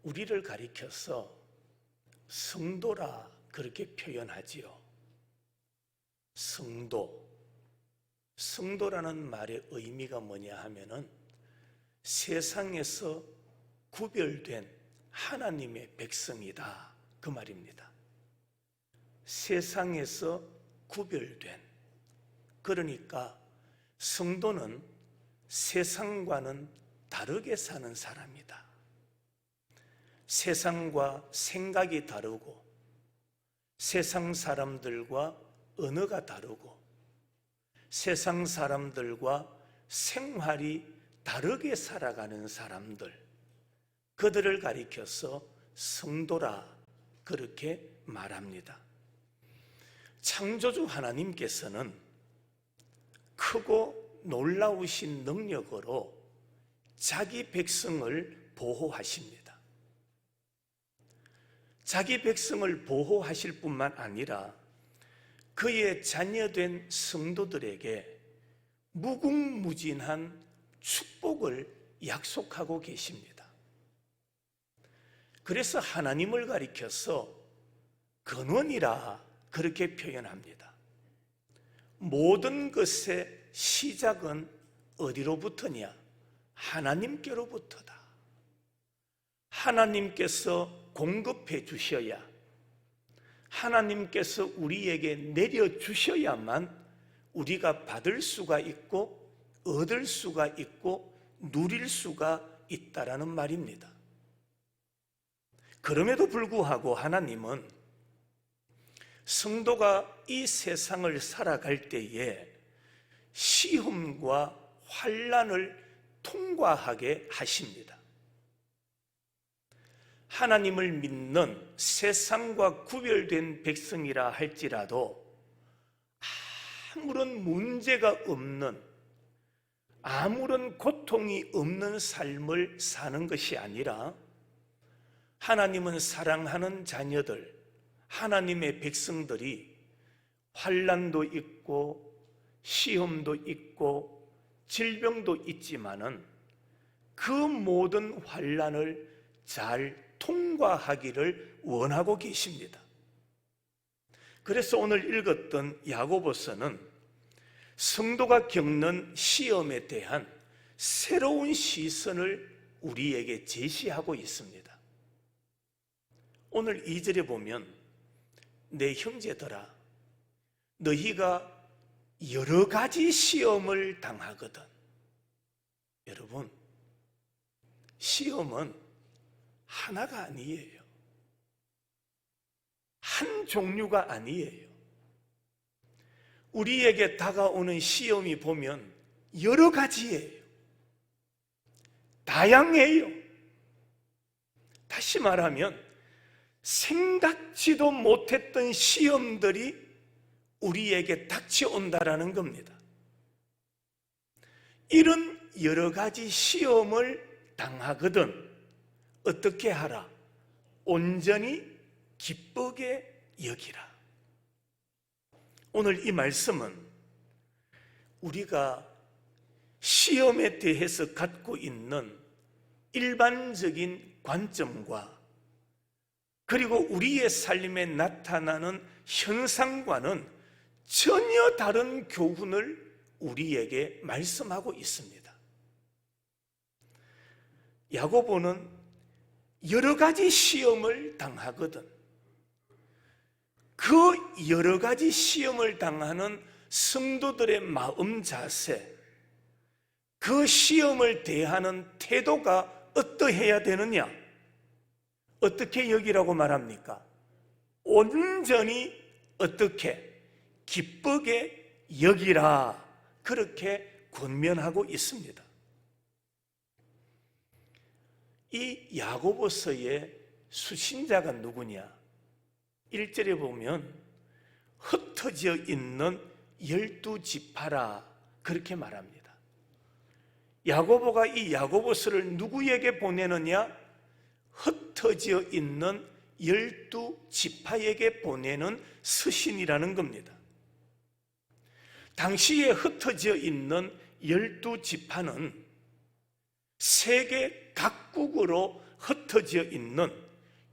우리를 가리켜서 성도라 그렇게 표현하지요. 성도라는 말의 의미가 뭐냐 하면은 세상에서 구별된 하나님의 백성이다 그 말입니다. 세상에서 구별된, 그러니까 성도는 세상과는 다르게 사는 사람이다. 세상과 생각이 다르고 세상 사람들과 언어가 다르고 세상 사람들과 생활이 다르게 살아가는 사람들, 그들을 가리켜서 성도라 그렇게 말합니다. 창조주 하나님께서는 크고 놀라우신 능력으로 자기 백성을 보호하십니다. 자기 백성을 보호하실 뿐만 아니라 그의 자녀된 성도들에게 무궁무진한 축복을 약속하고 계십니다. 그래서 하나님을 가리켜서 근원이라 그렇게 표현합니다. 모든 것의 시작은 어디로부터냐? 하나님께로부터다. 하나님께서 공급해 주셔야, 하나님께서 우리에게 내려주셔야만 우리가 받을 수가 있고 얻을 수가 있고 누릴 수가 있다라는 말입니다. 그럼에도 불구하고 하나님은 성도가 이 세상을 살아갈 때에 시험과 환난을 통과하게 하십니다. 하나님을 믿는 세상과 구별된 백성이라 할지라도 아무런 문제가 없는, 아무런 고통이 없는 삶을 사는 것이 아니라 하나님은 사랑하는 자녀들, 하나님의 백성들이 환난도 있고 시험도 있고 질병도 있지만은 그 모든 환난을 잘 통과하기를 원하고 계십니다. 그래서 오늘 읽었던 야고보서는 성도가 겪는 시험에 대한 새로운 시선을 우리에게 제시하고 있습니다. 오늘 2절에 보면 내 형제들아 너희가 여러 가지 시험을 당하거든. 여러분, 시험은 하나가 아니에요. 한 종류가 아니에요. 우리에게 다가오는 시험이 보면 여러 가지예요. 다양해요. 다시 말하면 생각지도 못했던 시험들이 우리에게 닥쳐온다라는 겁니다. 이런 여러 가지 시험을 당하거든 어떻게 하라? 온전히 기쁘게 여기라. 오늘 이 말씀은 우리가 시험에 대해서 갖고 있는 일반적인 관점과 그리고 우리의 삶에 나타나는 현상과는 전혀 다른 교훈을 우리에게 말씀하고 있습니다. 야고보는 여러 가지 시험을 당하거든 그 여러 가지 시험을 당하는 성도들의 마음 자세, 그 시험을 대하는 태도가 어떠해야 되느냐? 어떻게 여기라고 말합니까? 온전히 어떻게? 기쁘게 여기라 그렇게 권면하고 있습니다. 이 야고보서의 수신자가 누구냐? 1절에 보면 흩어져 있는 12지파라 그렇게 말합니다. 야고보가 이 야고보서를 누구에게 보내느냐? 흩어져 있는 12지파에게 보내는 서신이라는 겁니다. 당시에 흩어져 있는 12지파는 세계 각국으로 흩어져 있는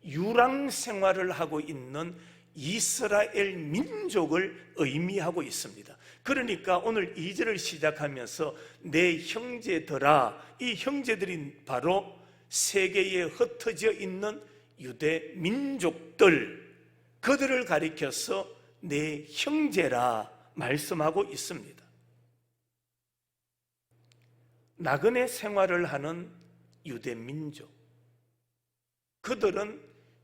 유랑 생활을 하고 있는 이스라엘 민족을 의미하고 있습니다. 그러니까 오늘 2절을 시작하면서 내 형제들아, 이 형제들이 바로 세계에 흩어져 있는 유대 민족들, 그들을 가리켜서 내 형제라 말씀하고 있습니다. 나그네 생활을 하는 유대 민족, 그들은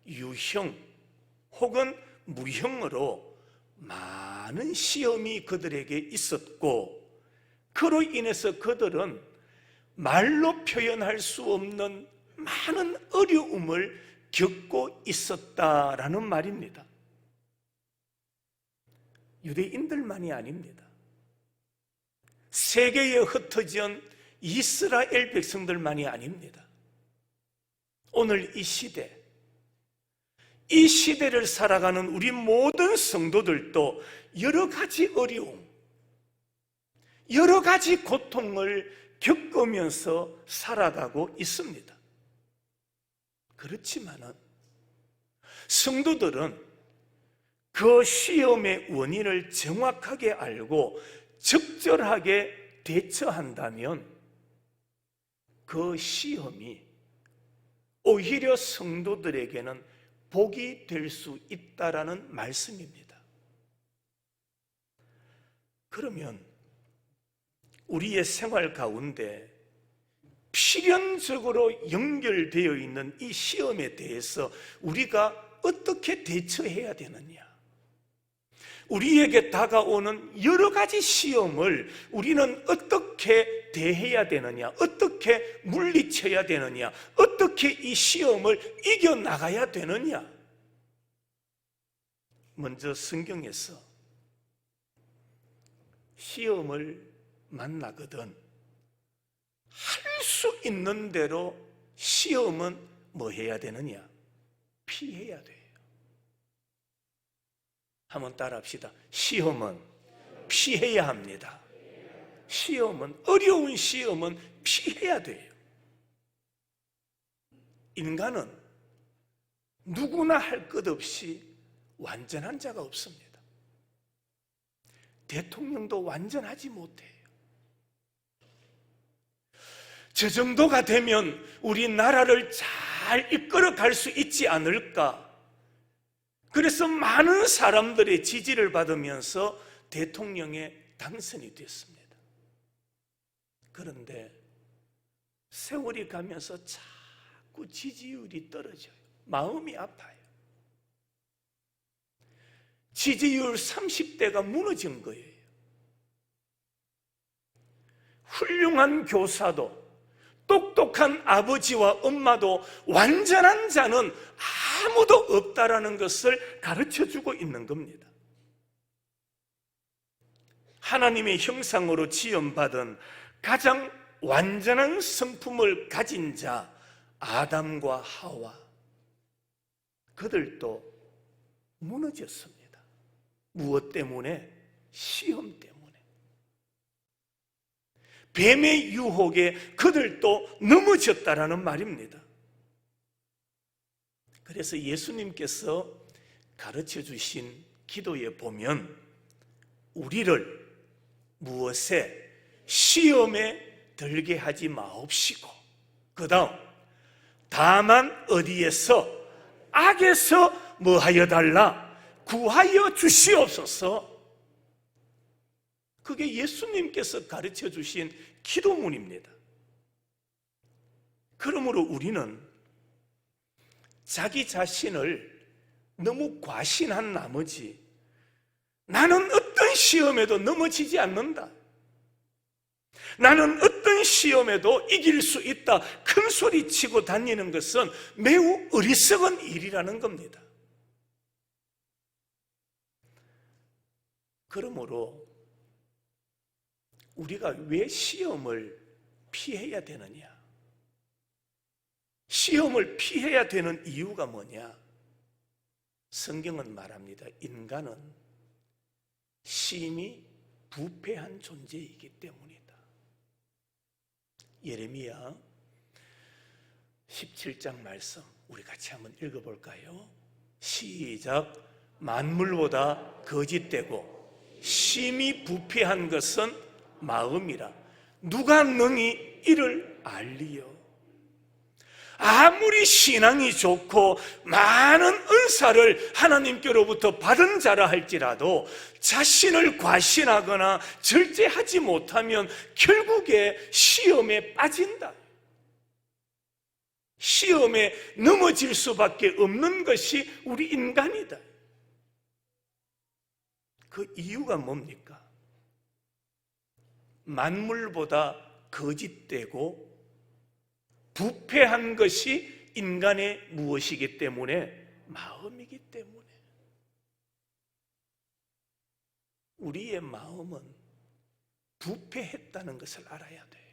유형 혹은 무형으로 많은 시험이 그들에게 있었고, 그로 인해서 그들은 말로 표현할 수 없는 많은 어려움을 겪고 있었다라는 말입니다. 유대인들만이 아닙니다. 세계에 흩어진 이스라엘 백성들만이 아닙니다. 오늘 이 시대를 살아가는 우리 모든 성도들도 여러 가지 어려움, 여러 가지 고통을 겪으면서 살아가고 있습니다. 그렇지만은 성도들은 그 시험의 원인을 정확하게 알고 적절하게 대처한다면 그 시험이 오히려 성도들에게는 복이 될 수 있다라는 말씀입니다. 그러면 우리의 생활 가운데 필연적으로 연결되어 있는 이 시험에 대해서 우리가 어떻게 대처해야 되느냐? 우리에게 다가오는 여러 가지 시험을 우리는 어떻게 대해야 되느냐? 어떻게 물리쳐야 되느냐? 어떻게 이 시험을 이겨나가야 되느냐? 먼저 성경에서 시험을 만나거든 할 수 있는 대로 시험은 뭐 해야 되느냐? 피해야 돼요. 한번 따라합시다. 시험은 피해야 합니다. 어려운 시험은 피해야 돼요. 인간은 누구나 할 것 없이 완전한 자가 없습니다. 대통령도 완전하지 못해요. 저 정도가 되면 우리 나라를 잘 이끌어 갈 수 있지 않을까? 그래서 많은 사람들의 지지를 받으면서 대통령에 당선이 됐습니다. 그런데 세월이 가면서 자꾸 지지율이 떨어져요. 마음이 아파요. 지지율 30대가 무너진 거예요. 훌륭한 교사도 똑똑한 아버지와 엄마도 완전한 자는 아무도 없다라는 것을 가르쳐주고 있는 겁니다. 하나님의 형상으로 지음받은 가장 완전한 성품을 가진 자 아담과 하와, 그들도 무너졌습니다. 무엇 때문에? 시험 때문에. 뱀의 유혹에 그들도 넘어졌다라는 말입니다. 그래서 예수님께서 가르쳐 주신 기도에 보면 우리를 무엇에? 시험에 들게 하지 마옵시고, 그 다음 다만 어디에서? 악에서 뭐하여 달라? 구하여 주시옵소서. 그게 예수님께서 가르쳐 주신 기도문입니다. 그러므로 우리는 자기 자신을 너무 과신한 나머지 나는 어떤 시험에도 넘어지지 않는다, 나는 어떤 시험에도 이길 수 있다, 큰 소리 치고 다니는 것은 매우 어리석은 일이라는 겁니다. 그러므로 우리가 왜 시험을 피해야 되느냐? 시험을 피해야 되는 이유가 뭐냐? 성경은 말합니다. 인간은 심히 부패한 존재이기 때문이다. 예레미야 17장 말씀 우리 같이 한번 읽어볼까요? 시작. 만물보다 거짓되고 심히 부패한 것은 마음이라 누가 능히 이를 알리요. 아무리 신앙이 좋고 많은 은사를 하나님께로부터 받은 자라 할지라도 자신을 과신하거나 절제하지 못하면 결국에 시험에 빠진다. 시험에 넘어질 수밖에 없는 것이 우리 인간이다. 그 이유가 뭡니까? 만물보다 거짓되고 부패한 것이 인간의 무엇이기 때문에? 마음이기 때문에. 우리의 마음은 부패했다는 것을 알아야 돼요.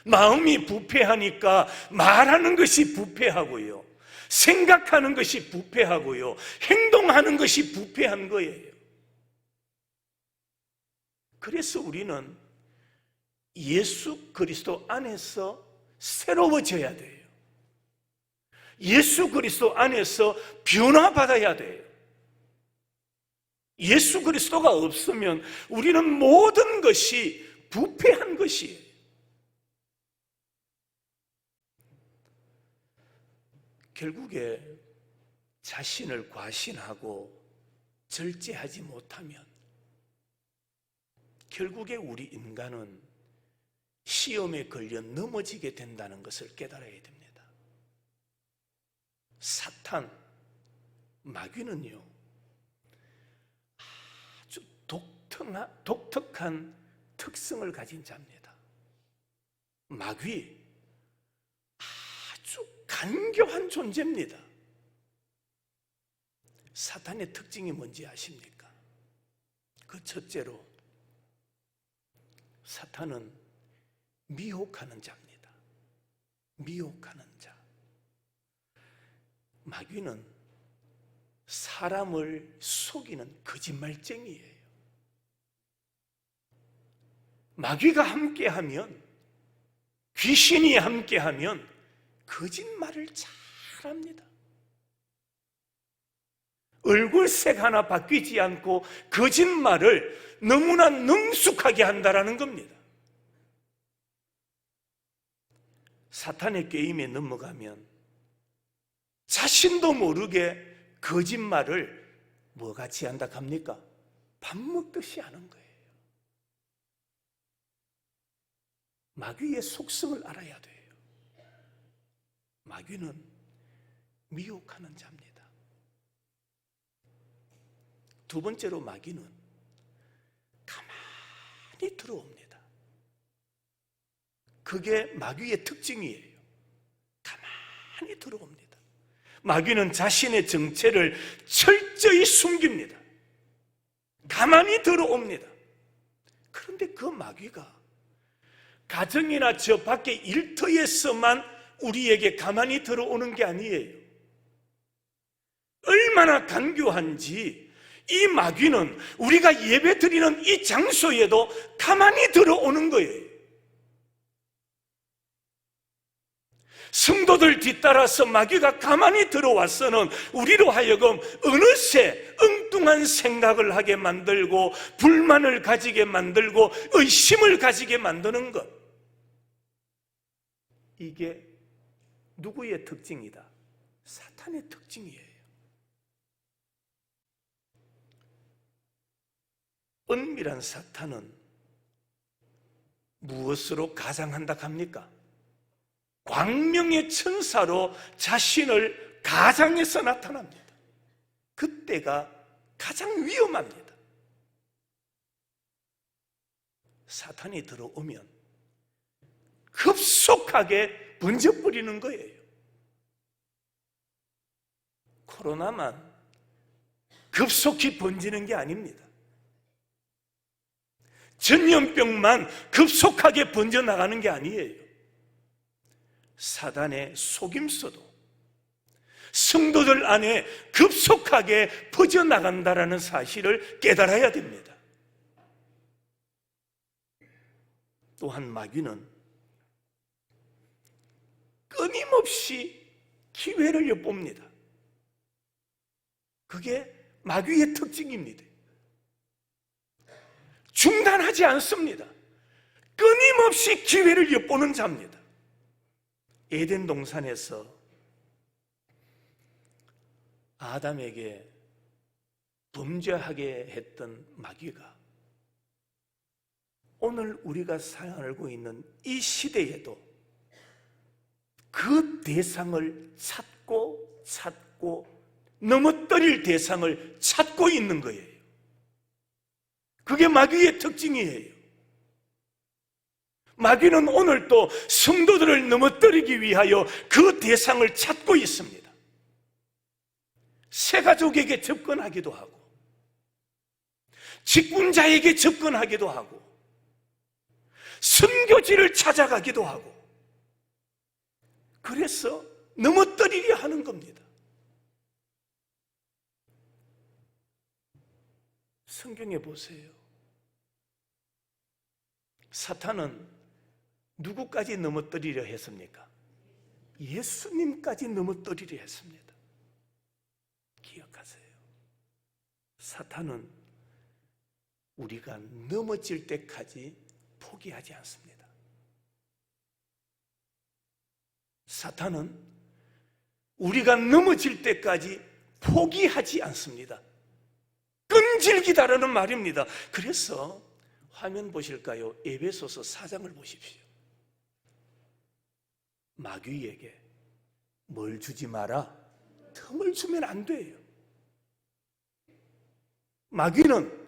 마음이 부패하니까 말하는 것이 부패하고요, 생각하는 것이 부패하고요, 행동하는 것이 부패한 거예요. 그래서 우리는 예수 그리스도 안에서 새로워져야 돼요. 예수 그리스도 안에서 변화받아야 돼요. 예수 그리스도가 없으면 우리는 모든 것이 부패한 것이에요. 결국에 자신을 과신하고 절제하지 못하면 결국에 우리 인간은 시험에 걸려 넘어지게 된다는 것을 깨달아야 됩니다. 사탄, 마귀는요, 아주 독특한 특성을 가진 자입니다. 마귀, 아주 간교한 존재입니다. 사탄의 특징이 뭔지 아십니까? 그 첫째로, 사탄은 미혹하는 자입니다. 미혹하는 자. 마귀는 사람을 속이는 거짓말쟁이에요. 마귀가 함께하면, 귀신이 함께하면 거짓말을 잘합니다. 얼굴색 하나 바뀌지 않고 거짓말을 너무나 능숙하게 한다라는 겁니다. 사탄의 게임에 넘어가면 자신도 모르게 거짓말을 뭐같이 한다 합니까? 밥 먹듯이 하는 거예요. 마귀의 속성을 알아야 돼요. 마귀는 미혹하는 자입니다. 두 번째로, 마귀는 가만히 들어옵니다. 그게 마귀의 특징이에요. 가만히 들어옵니다. 마귀는 자신의 정체를 철저히 숨깁니다. 가만히 들어옵니다. 그런데 그 마귀가 가정이나 저 밖의 일터에서만 우리에게 가만히 들어오는 게 아니에요. 얼마나 간교한지 이 마귀는 우리가 예배 드리는 이 장소에도 가만히 들어오는 거예요. 성도들 뒤따라서 마귀가 가만히 들어와서는 우리로 하여금 어느새 엉뚱한 생각을 하게 만들고 불만을 가지게 만들고 의심을 가지게 만드는 것. 이게 누구의 특징이다? 사탄의 특징이에요. 은밀한 사탄은 무엇으로 가장한다 합니까? 광명의 천사로 자신을 가장해서 나타납니다. 그때가 가장 위험합니다. 사탄이 들어오면 급속하게 번져버리는 거예요. 코로나만 급속히 번지는 게 아닙니다. 전염병만 급속하게 번져나가는 게 아니에요. 사단의 속임수도 성도들 안에 급속하게 퍼져나간다는 사실을 깨달아야 됩니다. 또한 마귀는 끊임없이 기회를 엿봅니다. 그게 마귀의 특징입니다. 중단하지 않습니다. 끊임없이 기회를 엿보는 자입니다. 에덴 동산에서 아담에게 범죄하게 했던 마귀가 오늘 우리가 살고 있는 이 시대에도 그 대상을 찾고 넘어뜨릴 대상을 찾고 있는 거예요. 그게 마귀의 특징이에요. 마귀는 오늘도 성도들을 넘어뜨리기 위하여 그 대상을 찾고 있습니다. 새 가족에게 접근하기도 하고, 직분자에게 접근하기도 하고, 선교지를 찾아가기도 하고, 그래서 넘어뜨리려 하는 겁니다. 성경에 보세요. 사탄은 누구까지 넘어뜨리려 했습니까? 예수님까지 넘어뜨리려 했습니다. 기억하세요. 사탄은 우리가 넘어질 때까지 포기하지 않습니다. 사탄은 우리가 넘어질 때까지 포기하지 않습니다. 끈질기다라는 말입니다. 그래서 화면 보실까요? 에베소서 4장을 보십시오. 마귀에게 뭘 주지 마라? 틈을 주면 안 돼요. 마귀는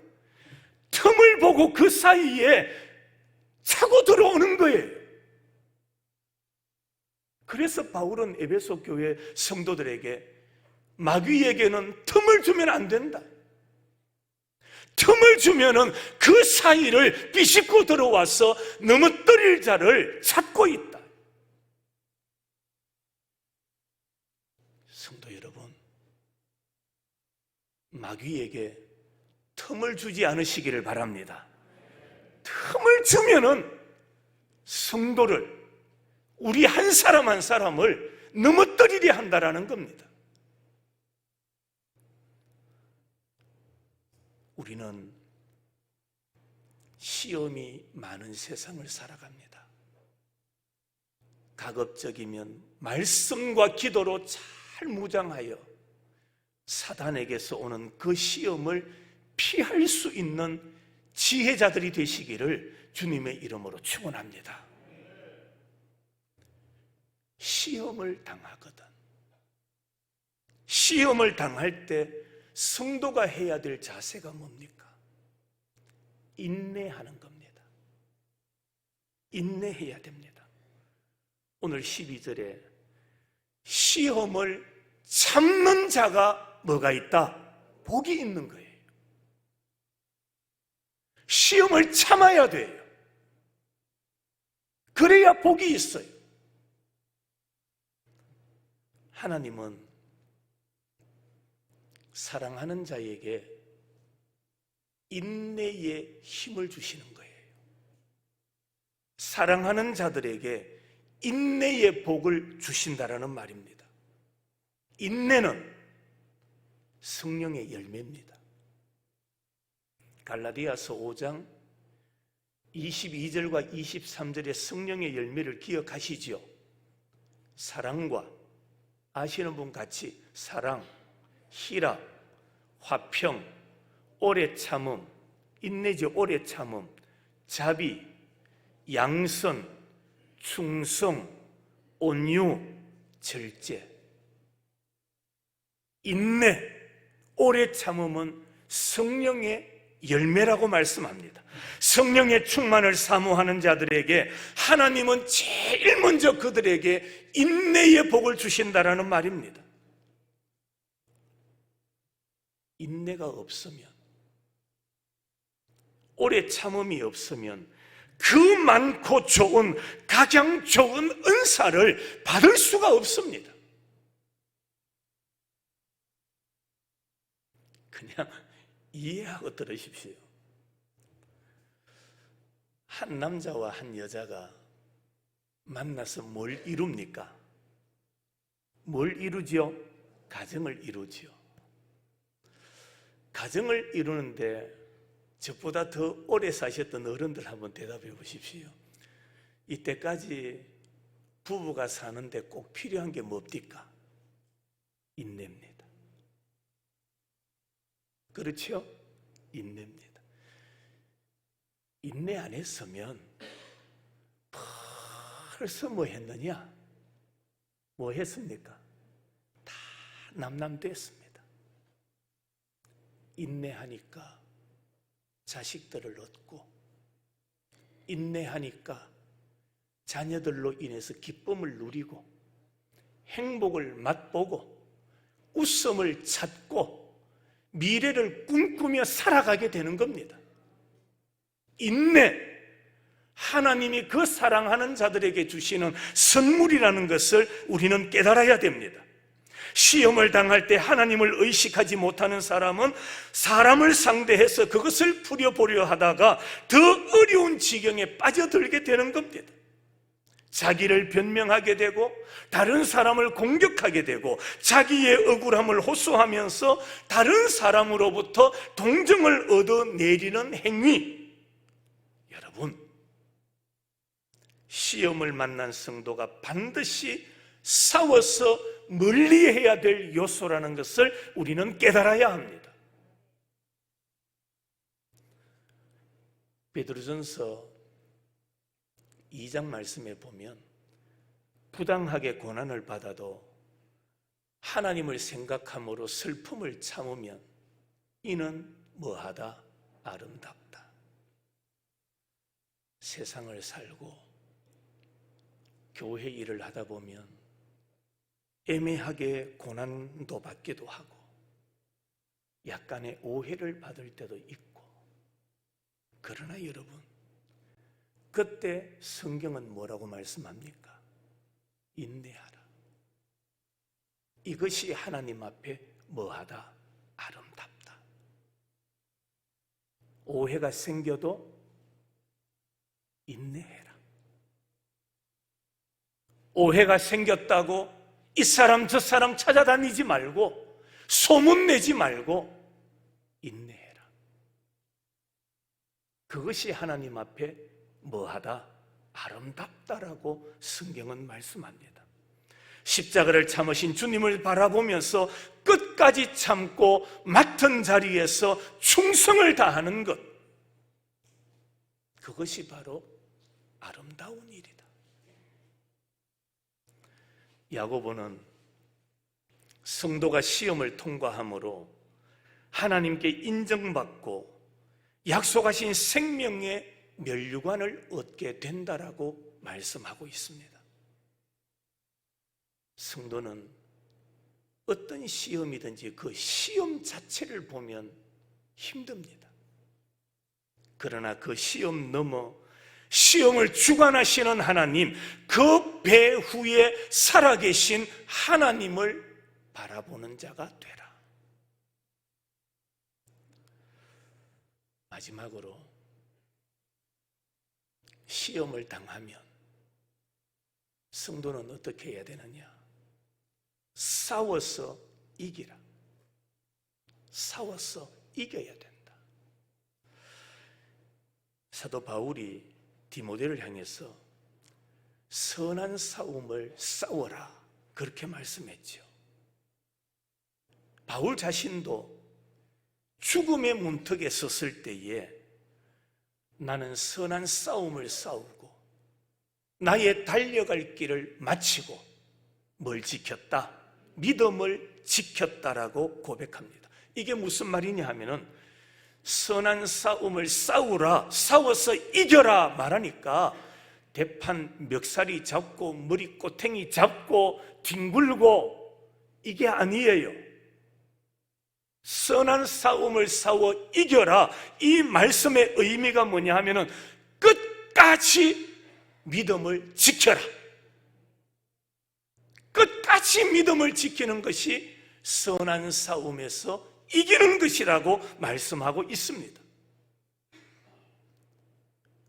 틈을 보고 그 사이에 차고 들어오는 거예요. 그래서 바울은 에베소 교회 성도들에게 마귀에게는 틈을 주면 안 된다. 틈을 주면은 그 사이를 비집고 들어와서 넘어뜨릴 자를 찾고 있다. 성도 여러분, 마귀에게 틈을 주지 않으시기를 바랍니다. 틈을 주면은 성도를, 우리 한 사람 한 사람을 넘어뜨리려 한다라는 겁니다. 우리는 시험이 많은 세상을 살아갑니다. 가급적이면 말씀과 기도로 잘 무장하여 사단에게서 오는 그 시험을 피할 수 있는 지혜자들이 되시기를 주님의 이름으로 축원합니다. 시험을 당하거든, 시험을 당할 때 성도가 해야 될 자세가 뭡니까? 인내하는 겁니다. 인내해야 됩니다. 오늘 12절에 시험을 참는 자가 뭐가 있다? 복이 있는 거예요. 시험을 참아야 돼요. 그래야 복이 있어요. 하나님은 사랑하는 자에게 인내의 힘을 주시는 거예요. 사랑하는 자들에게 인내의 복을 주신다라는 말입니다. 인내는 성령의 열매입니다. 갈라디아서 5장 22절과 23절의 성령의 열매를 기억하시지요? 사랑과, 아시는 분 같이 사랑, 희락, 화평, 오래 참음, 인내죠. 오래 참음, 자비, 양선, 충성, 온유, 절제. 인내, 오래 참음은 성령의 열매라고 말씀합니다. 성령의 충만을 사모하는 자들에게 하나님은 제일 먼저 그들에게 인내의 복을 주신다라는 말입니다. 인내가 없으면, 오래 참음이 없으면 그 많고 좋은, 가장 좋은 은사를 받을 수가 없습니다. 그냥 이해하고 들으십시오. 한 남자와 한 여자가 만나서 뭘 이룹니까? 뭘 이루지요? 가정을 이루지요. 가정을 이루는데 저보다 더 오래 사셨던 어른들 한번 대답해 보십시오. 이때까지 부부가 사는데 꼭 필요한 게 뭡니까? 인내입니다. 그렇죠? 인내입니다. 인내 안 했으면 벌써 뭐 했느냐? 뭐 했습니까? 다 남남됐습니다. 인내하니까 자식들을 얻고, 인내하니까 자녀들로 인해서 기쁨을 누리고, 행복을 맛보고, 웃음을 찾고, 미래를 꿈꾸며 살아가게 되는 겁니다. 인내, 하나님이 그 사랑하는 자들에게 주시는 선물이라는 것을 우리는 깨달아야 됩니다. 시험을 당할 때 하나님을 의식하지 못하는 사람은 사람을 상대해서 그것을 풀어보려 하다가 더 어려운 지경에 빠져들게 되는 겁니다. 자기를 변명하게 되고, 다른 사람을 공격하게 되고, 자기의 억울함을 호소하면서 다른 사람으로부터 동정을 얻어내리는 행위. 여러분, 시험을 만난 성도가 반드시 싸워서 멀리해야 될 요소라는 것을 우리는 깨달아야 합니다. 베드로전서 2장 말씀에 보면 부당하게 고난을 받아도 하나님을 생각함으로 슬픔을 참으면 이는 뭐하다? 아름답다. 세상을 살고 교회 일을 하다 보면 애매하게 고난도 받기도 하고 약간의 오해를 받을 때도 있고, 그러나 여러분, 그때 성경은 뭐라고 말씀합니까? 인내하라. 이것이 하나님 앞에 뭐하다? 아름답다. 오해가 생겨도 인내해라. 오해가 생겼다고 이 사람 저 사람 찾아다니지 말고, 소문내지 말고 인내해라. 그것이 하나님 앞에 뭐하다? 아름답다라고 성경은 말씀합니다. 십자가를 참으신 주님을 바라보면서 끝까지 참고 맡은 자리에서 충성을 다하는 것, 그것이 바로 아름다운 일이다. 야고보는 성도가 시험을 통과함으로 하나님께 인정받고 약속하신 생명의 면류관을 얻게 된다라고 말씀하고 있습니다. 성도는 어떤 시험이든지 그 시험 자체를 보면 힘듭니다. 그러나 그 시험 넘어 시험을 주관하시는 하나님, 그 배후에 살아계신 하나님을 바라보는 자가 되라. 마지막으로 시험을 당하면 성도는 어떻게 해야 되느냐? 싸워서 이기라. 싸워서 이겨야 된다. 사도 바울이 디모데를 향해서 선한 싸움을 싸워라, 그렇게 말씀했죠. 바울 자신도 죽음의 문턱에 섰을 때에 나는 선한 싸움을 싸우고 나의 달려갈 길을 마치고 뭘 지켰다? 믿음을 지켰다라고 고백합니다. 이게 무슨 말이냐 하면은 선한 싸움을 싸우라, 싸워서 이겨라 말하니까 대판 멱살이 잡고 머리꼬탱이 잡고 뒹굴고 이게 아니에요. 선한 싸움을 싸워 이겨라, 이 말씀의 의미가 뭐냐 하면은 끝까지 믿음을 지켜라. 끝까지 믿음을 지키는 것이 선한 싸움에서 이기는 것이라고 말씀하고 있습니다.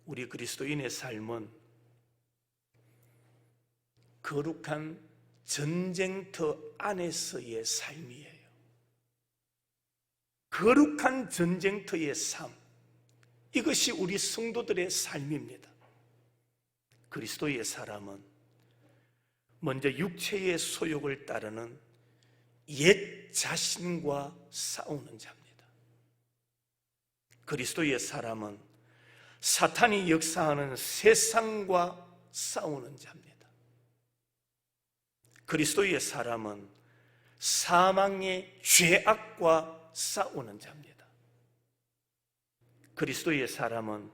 우리 그리스도인의 삶은 거룩한 전쟁터 안에서의 삶이에요. 거룩한 전쟁터의 삶, 이것이 우리 성도들의 삶입니다. 그리스도의 사람은 먼저 육체의 소욕을 따르는 옛 자신과 싸우는 자입니다. 그리스도의 사람은 사탄이 역사하는 세상과 싸우는 자입니다. 그리스도의 사람은 사망의 죄악과 싸우는 자입니다. 그리스도의 사람은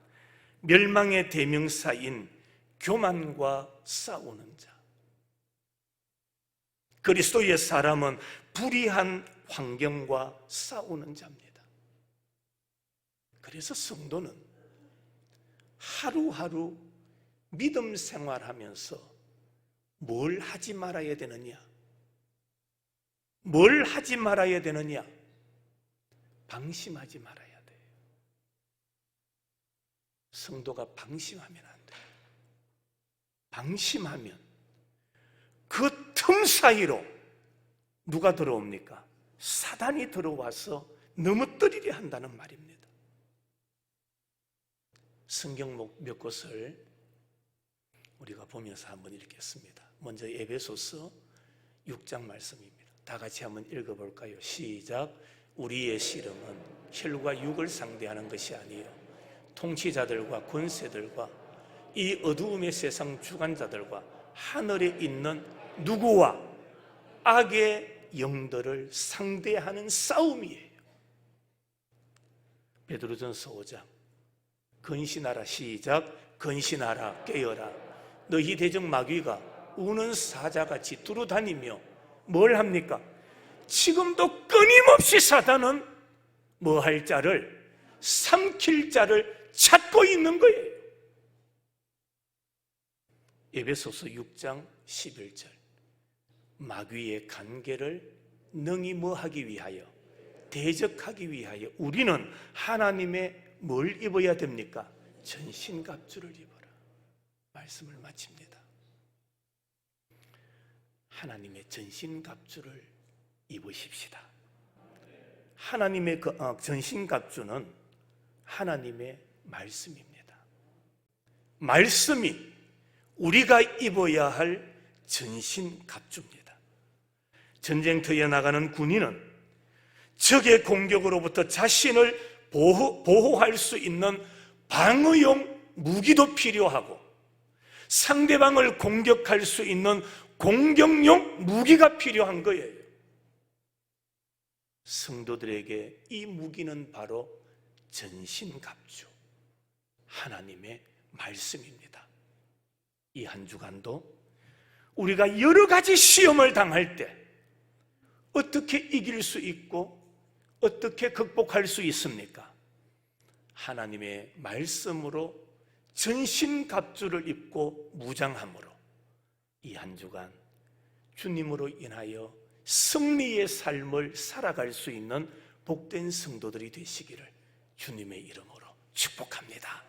멸망의 대명사인 교만과 싸우는 자. 그리스도의 사람은 불의한 환경과 싸우는 자입니다. 그래서 성도는 하루하루 믿음 생활하면서 뭘 하지 말아야 되느냐? 뭘 하지 말아야 되느냐? 방심하지 말아야 돼요. 성도가 방심하면 안 돼요. 방심하면 그 틈 사이로 누가 들어옵니까? 사단이 들어와서 넘어뜨리려 한다는 말입니다. 성경 몇 곳을 우리가 보면서 한번 읽겠습니다. 먼저 에베소서 6장 말씀입니다. 다 같이 한번 읽어볼까요? 시작. 우리의 씨름은 혈과 육을 상대하는 것이 아니요 통치자들과 권세들과 이 어두움의 세상 주관자들과 하늘에 있는 누구와 악의 영들을 상대하는 싸움이에요. 베드로전서 5장 근신하라. 시작. 근신하라. 깨어라. 너희 대적 마귀가 우는 사자같이 두루다니며 뭘 합니까? 지금도 끊임없이 사단은 뭐 할 자를, 삼킬 자를 찾고 있는 거예요. 에베소서 6장 11절 마귀의 간계를 능히 뭐 하기 위하여? 대적하기 위하여 우리는 하나님의 뭘 입어야 됩니까? 전신갑주를 입어라. 말씀을 마칩니다. 하나님의 전신갑주를 입으십시다. 하나님의 전신갑주는 하나님의 말씀입니다. 말씀이 우리가 입어야 할 전신갑주입니다. 전쟁터에 나가는 군인은 적의 공격으로부터 자신을 보호할 수 있는 방어용 무기도 필요하고 상대방을 공격할 수 있는 공격용 무기가 필요한 거예요. 성도들에게 이 무기는 바로 전신갑주, 하나님의 말씀입니다. 이 한 주간도 우리가 여러 가지 시험을 당할 때 어떻게 이길 수 있고 어떻게 극복할 수 있습니까? 하나님의 말씀으로 전신갑주를 입고 무장함으로 이 한 주간 주님으로 인하여 승리의 삶을 살아갈 수 있는 복된 성도들이 되시기를 주님의 이름으로 축복합니다.